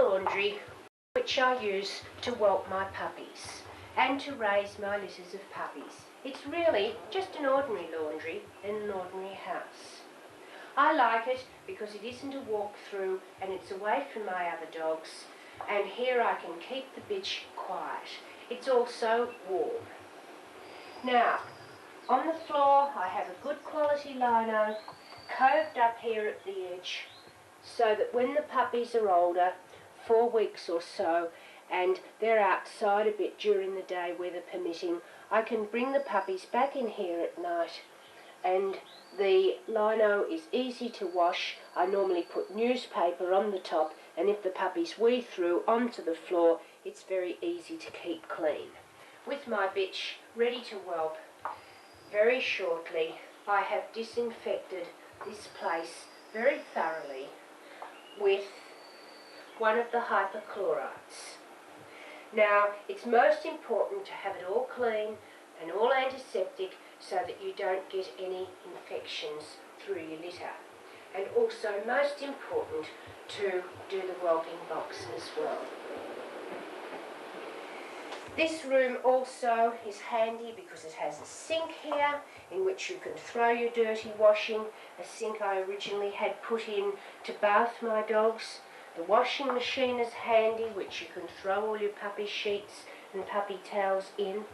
laundry which I use to whelp my puppies and to raise my litters of puppies. It's really just an ordinary laundry in an ordinary house. I like it because it isn't a walk through and it's away from my other dogs, and here I can keep the bitch quiet. It's also warm. Now, on the floor I have a good quality lino coved up here at the edge so that when the puppies are older, 4 weeks or so, and they're outside a bit during the day, weather permitting, I can bring the puppies back in here at night, and the lino is easy to wash. I normally put newspaper on the top, and if the puppies wee through onto the floor, it's very easy to keep clean. With my bitch ready to whelp, very shortly I have disinfected this place very thoroughly with one of the hypochlorites. Now, it's most important to have it all clean and all antiseptic so that you don't get any infections through your litter. And also most important to do the whelping box as well. This room also is handy because it has a sink here in which you can throw your dirty washing, a sink I originally had put in to bath my dogs. The washing machine is handy, which you can throw all your puppy sheets and puppy towels in,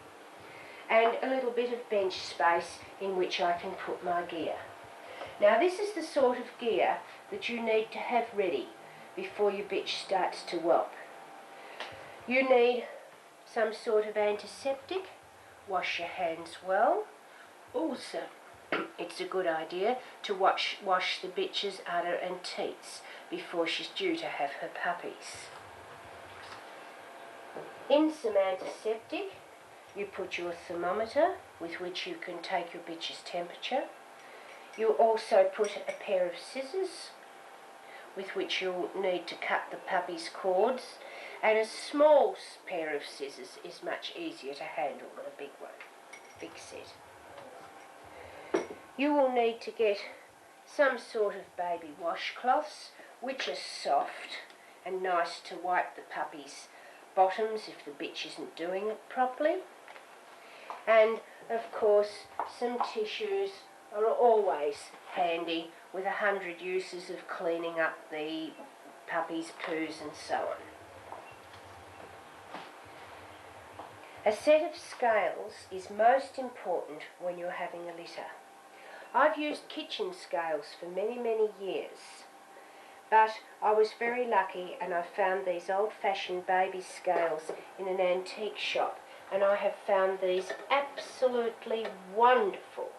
and a little bit of bench space in which I can put my gear. Now this is the sort of gear that you need to have ready before your bitch starts to whelp. You need some sort of antiseptic, wash your hands well. Also, it's a good idea to wash the bitch's udder and teats before she's due to have her puppies. In some antiseptic, you put your thermometer with which you can take your bitch's temperature. You also put a pair of scissors with which you'll need to cut the puppy's cords, and a small pair of scissors is much easier to handle than a big one, big set. You will need to get some sort of baby washcloths which are soft and nice to wipe the puppy's bottoms if the bitch isn't doing it properly. And of course some tissues are always handy, with 100 uses of cleaning up the puppy's poos and so on. A set of scales is most important when you're having a litter. I've used kitchen scales for many, many years, but I was very lucky and I found these old-fashioned baby scales in an antique shop, and I have found these absolutely wonderful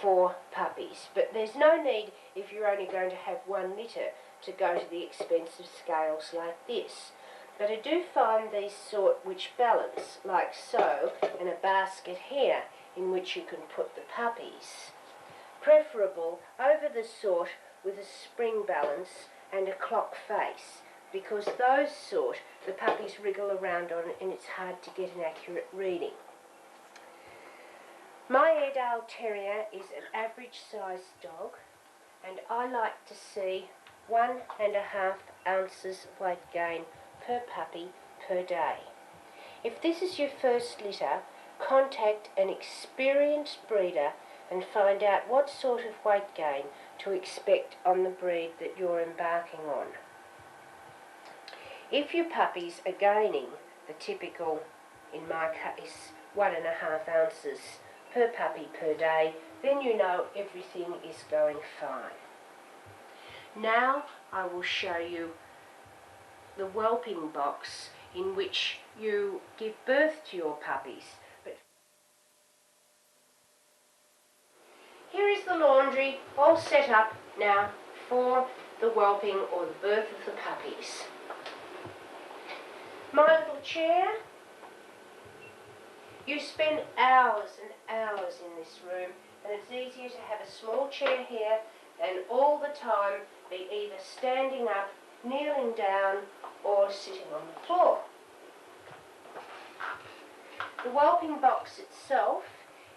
for puppies. But there's no need, if you're only going to have one litter, to go to the expensive scales like this. But I do find these sort which balance, like so, in a basket here in which you can put the puppies, preferable over the sort with a spring balance and a clock face, because those sort the puppies wriggle around on and it's hard to get an accurate reading. My Airedale Terrier is an average sized dog, and I like to see 1.5 ounces weight gain per puppy per day. If this is your first litter, contact an experienced breeder and find out what sort of weight gain to expect on the breed that you're embarking on. If your puppies are gaining the typical, in my case, 1.5 ounces per puppy per day, then you know everything is going fine. Now I will show you the whelping box in which you give birth to your puppies. But here is the laundry all set up now for the whelping or the birth of the puppies. My little chair. You spend hours and hours in this room, and it's easier to have a small chair here than all the time be either standing up, kneeling down, or sitting on the floor. The whelping box itself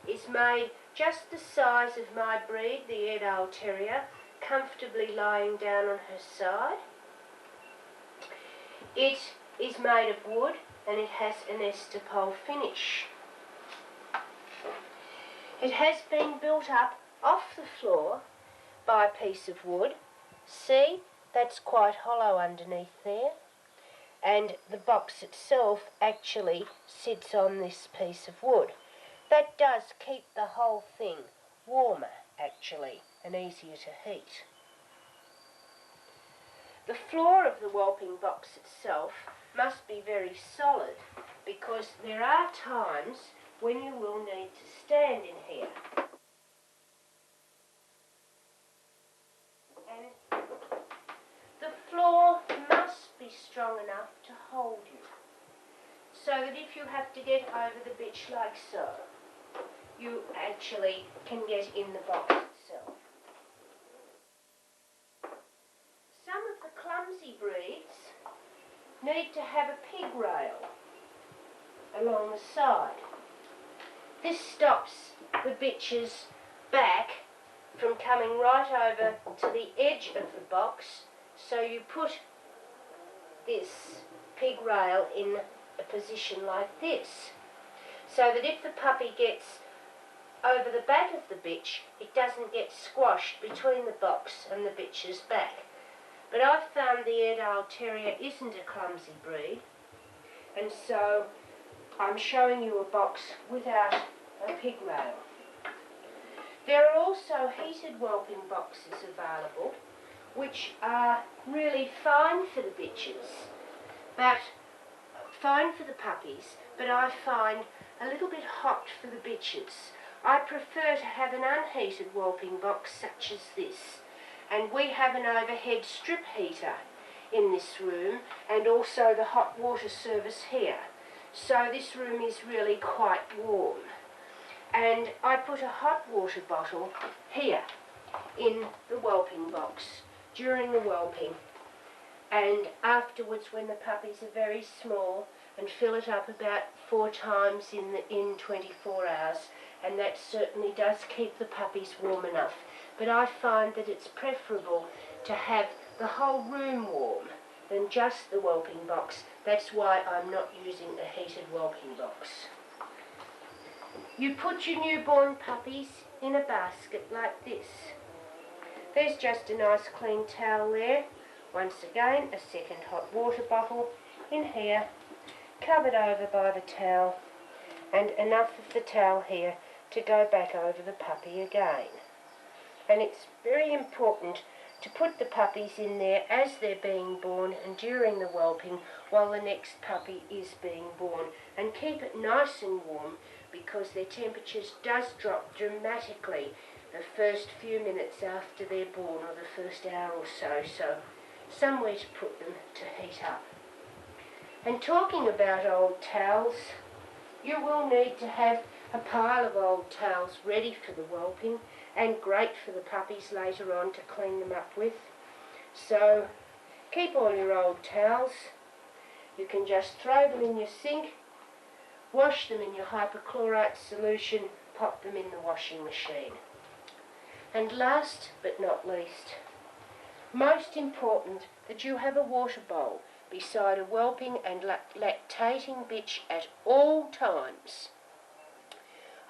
is made just the size of my breed, the Airedale Terrier, comfortably lying down on her side. It is made of wood and it has an ester pole finish. It has been built up off the floor by a piece of wood. See, that's quite hollow underneath there. And the box itself actually sits on this piece of wood. That does keep the whole thing warmer, actually, and easier to heat. The floor of the whelping box itself must be very solid, because there are times when you will need to stand in here. And the floor must be strong enough to hold you, so that if you have to get over the bitch like so, you actually can get in the box itself. Some of the clumsy breeds need to have a pig rail along the side. This stops the bitch's back from coming right over to the edge of the box, so you put this pig rail in a position like this, so that if the puppy gets over the back of the bitch, it doesn't get squashed between the box and the bitch's back. But I've found the Airedale Terrier isn't a clumsy breed, and so I'm showing you a box without a pig rail. There are also heated whelping boxes available, which are really fine for the bitches, but fine for the puppies, but I find a little bit hot for the bitches. I prefer to have an unheated whelping box such as this, and we have an overhead strip heater in this room and also the hot water service here. So this room is really quite warm. And I put a hot water bottle here in the whelping box during the whelping, and afterwards when the puppies are very small, and fill it up about 4 times in 24 hours, and that certainly does keep the puppies warm enough. But I find that it's preferable to have the whole room warm than just the whelping box. That's why I'm not using a heated whelping box. You put your newborn puppies in a basket like this. There's just a nice clean towel there. Once again, a second hot water bottle in here, covered over by the towel, and enough of the towel here to go back over the puppy again. And it's very important to put the puppies in there as they're being born and during the whelping while the next puppy is being born, and keep it nice and warm, because their temperatures does drop dramatically the first few minutes after they're born, or the first hour or so, so somewhere to put them to heat up. And talking about old towels, you will need to have a pile of old towels ready for the whelping, and great for the puppies later on to clean them up with. So keep all your old towels. You can just throw them in your sink, wash them in your hypochlorite solution, pop them in the washing machine. And last but not least, most important, that you have a water bowl beside a whelping and lactating bitch at all times.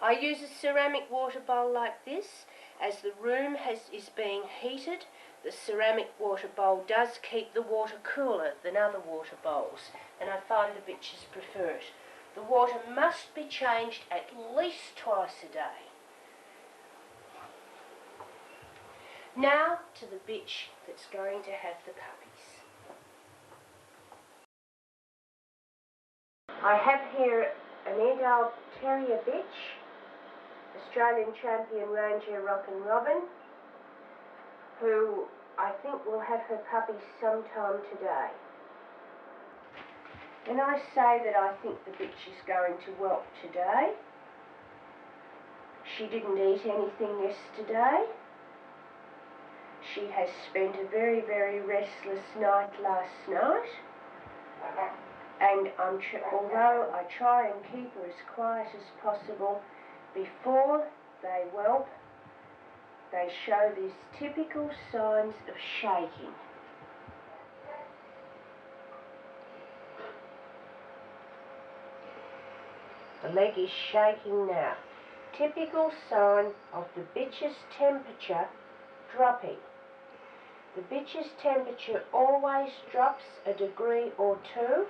I use a ceramic water bowl like this. As the room is being heated, the ceramic water bowl does keep the water cooler than other water bowls, and I find the bitches prefer it. The water must be changed at least twice a day. Now to the bitch that's going to have the puppies. I have here an Airedale Terrier bitch, Australian Champion Ranger Rockin' Robin, who I think will have her puppies sometime today. When I say that I think the bitch is going to whelp today, she didn't eat anything yesterday. She has spent a very, very restless night last night, and although I try and keep her as quiet as possible, before they whelp, they show these typical signs of shaking. The leg is shaking now. Typical sign of the bitch's temperature dropping. The bitch's temperature always drops a degree or two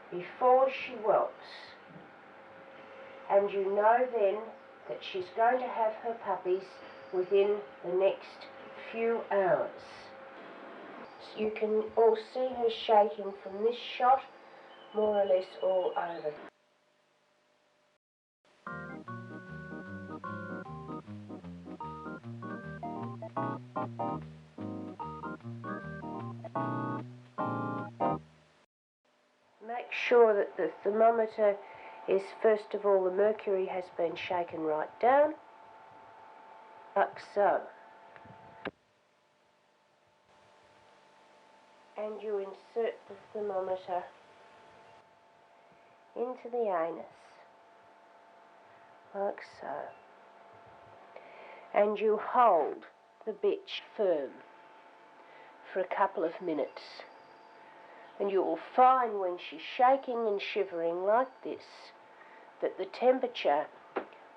before she whelps. And you know then that she's going to have her puppies within the next few hours. So you can all see her shaking from this shot more or less all over. Make sure that the thermometer is, first of all, the mercury has been shaken right down, like so. And you insert the thermometer into the anus, like so. And you hold the bitch firm for a couple of minutes. And you will find when she's shaking and shivering like this, that the temperature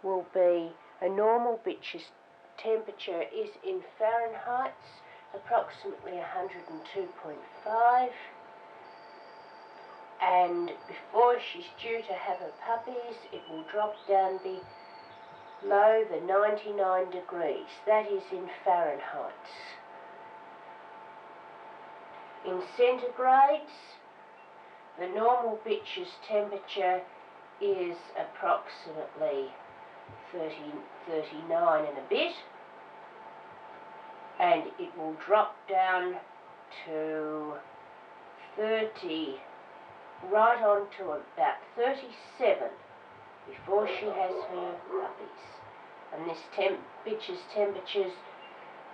will be, a normal bitch's temperature is in Fahrenheit, approximately 102.5. And before she's due to have her puppies, it will drop down below the 99 degrees. That is in Fahrenheit. In centigrades, the normal bitch's temperature is approximately 39 and a bit, and it will drop down to 30, right on to about 37 before she has her puppies. And this bitch's temperatures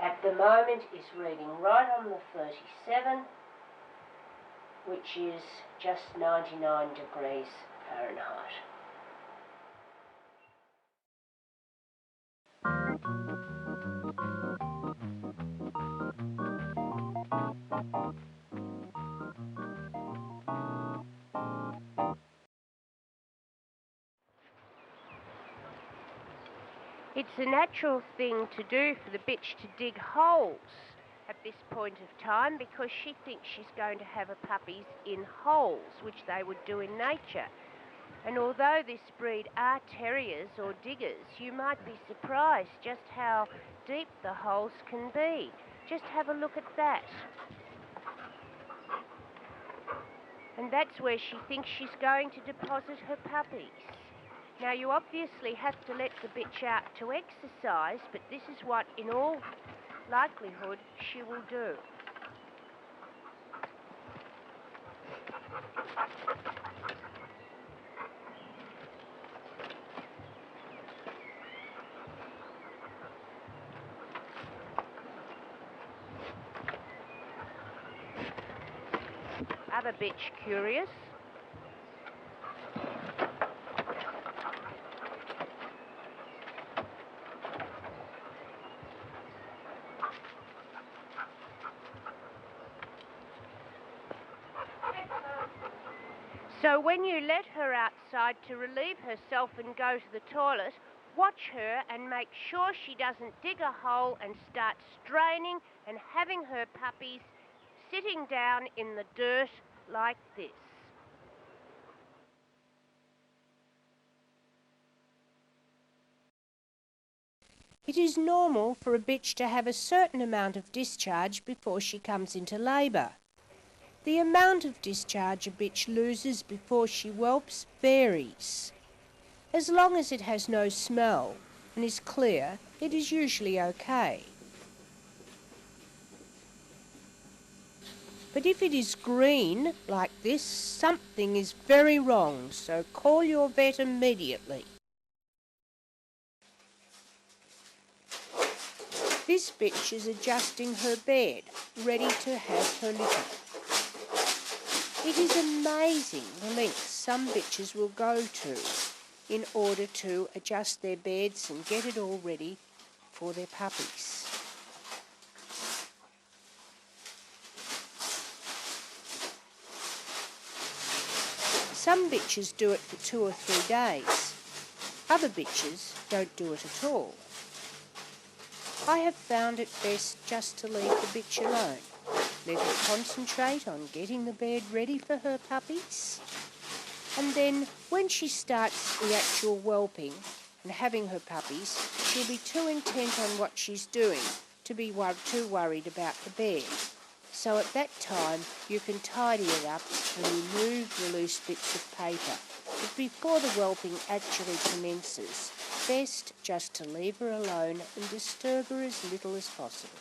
at the moment is reading right on the 37, which is just 99 degrees Fahrenheit. It's a natural thing to do for the bitch to dig holes at this point of time, because she thinks she's going to have her puppies in holes, which they would do in nature. And although this breed are terriers or diggers, you might be surprised just how deep the holes can be. Just have a look at that. And that's where she thinks she's going to deposit her puppies. Now, you obviously have to let the bitch out to exercise, but this is what, in all likelihood, she will do. Other bitch curious. So when you let her outside to relieve herself and go to the toilet, watch her and make sure she doesn't dig a hole and start straining and having her puppies sitting down in the dirt like this. It is normal for a bitch to have a certain amount of discharge before she comes into labour. The amount of discharge a bitch loses before she whelps varies. As long as it has no smell and is clear, it is usually okay. But if it is green, like this, something is very wrong, so call your vet immediately. This bitch is adjusting her bed, ready to have her litter. It is amazing the lengths some bitches will go to in order to adjust their beds and get it all ready for their puppies. Some bitches do it for 2 or 3 days. Other bitches don't do it at all. I have found it best just to leave the bitch alone. Let her concentrate on getting the bed ready for her puppies. And then when she starts the actual whelping and having her puppies, she'll be too intent on what she's doing to be too worried about the bed. So at that time you can tidy it up and remove the loose bits of paper. But before the whelping actually commences, best just to leave her alone and disturb her as little as possible.